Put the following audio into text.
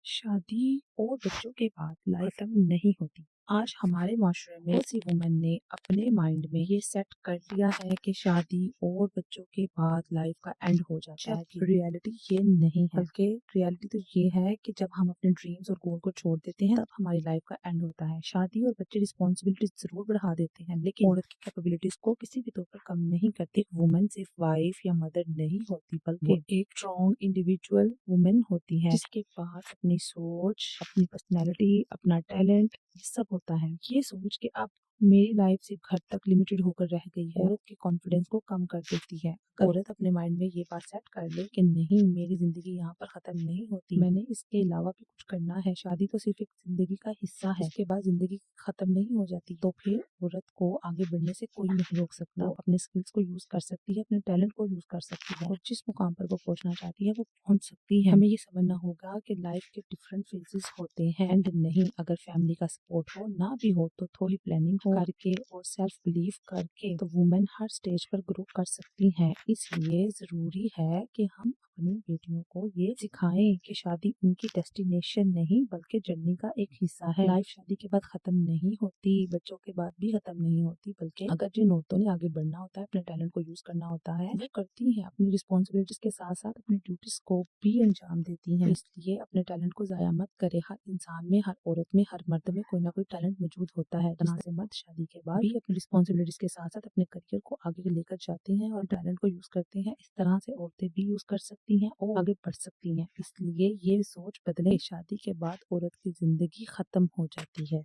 शादी और बच्चों के बाद लाइफ खत्म नहीं होती। आज हमारे माशरे में बहुत सी वुमेन ने अपने माइंड में ये सेट कर लिया है कि शादी और बच्चों के बाद लाइफ का एंड हो जाता है। रियलिटी ये नहीं है, बल्कि रियलिटी तो ये है कि जब हम अपने ड्रीम्स और गोल को छोड़ देते हैं तब हमारी लाइफ का एंड होता है। शादी और बच्चे रिस्पॉन्सिबिलिटीज जरूर बढ़ा देते हैं, लेकिन औरत की कैपेबिलिटीज को किसी भी तौर पर कम नहीं करती। वुमेन सिर्फ वाइफ या मदर नहीं होती, बल्कि एक स्ट्रॉन्ग इंडिविजुअल वुमेन होती है जिसके पास अपनी सोच, अपनी पर्सनैलिटी, अपना टैलेंट ये सब होता है। ये सोच के अब मेरी लाइफ सिर्फ घर तक लिमिटेड होकर रह गई है, औरत के कॉन्फिडेंस को कम कर देती है। अगर औरत अपने माइंड में ये बात सेट कर ले कि नहीं, मेरी जिंदगी यहाँ पर खत्म नहीं होती, मैंने इसके अलावा भी कुछ करना है, शादी तो सिर्फ एक जिंदगी का हिस्सा है, इसके बाद जिंदगी खत्म नहीं हो जाती, तो फिर औरत को आगे बढ़ने से कोई नहीं रोक सकता। वो अपने स्किल्स को यूज कर सकती है, अपने टैलेंट को यूज कर सकती है और जिस मुकाम पर वो पहुंचना चाहती है वो पहुंच सकती है। हमें ये समझना होगा कि लाइफ के डिफरेंट फेजेस होते हैं एंड नहीं, अगर फैमिली का सपोर्ट हो ना भी हो तो थोड़ी प्लानिंग करके और सेल्फ बिलीव करके तो वुमेन हर स्टेज पर ग्रो कर सकती हैं। इसलिए जरूरी है कि हम अपनी बेटियों को ये सिखाएं कि शादी उनकी डेस्टिनेशन नहीं बल्कि जर्नी का एक हिस्सा है। लाइफ शादी के बाद खत्म नहीं होती, बच्चों के बाद भी खत्म नहीं होती, बल्कि अगर जिन औरतों ने आगे बढ़ना होता है, अपने टैलेंट को यूज करना होता है, वो करती है। अपनी रिस्पॉन्सिबिलिटीज के साथ साथ अपनी ड्यूटीज को भी अंजाम देती हैं। इसलिए अपने टैलेंट को जाया मत करे। हर इंसान में, हर औरत में, हर मर्द में कोई ना कोई टैलेंट मौजूद होता है। जिस तरह से मर्द शादी के बाद भी अपनी रिस्पॉन्सिबिलिटीज के साथ साथ अपने करियर को आगे लेकर जाते हैं और टैलेंट को यूज करते हैं, इस तरह से औरतें भी यूज कर सकती हैं और आगे बढ़ सकती हैं। इसलिए ये सोच बदले, शादी के बाद औरत की जिंदगी खत्म हो जाती है।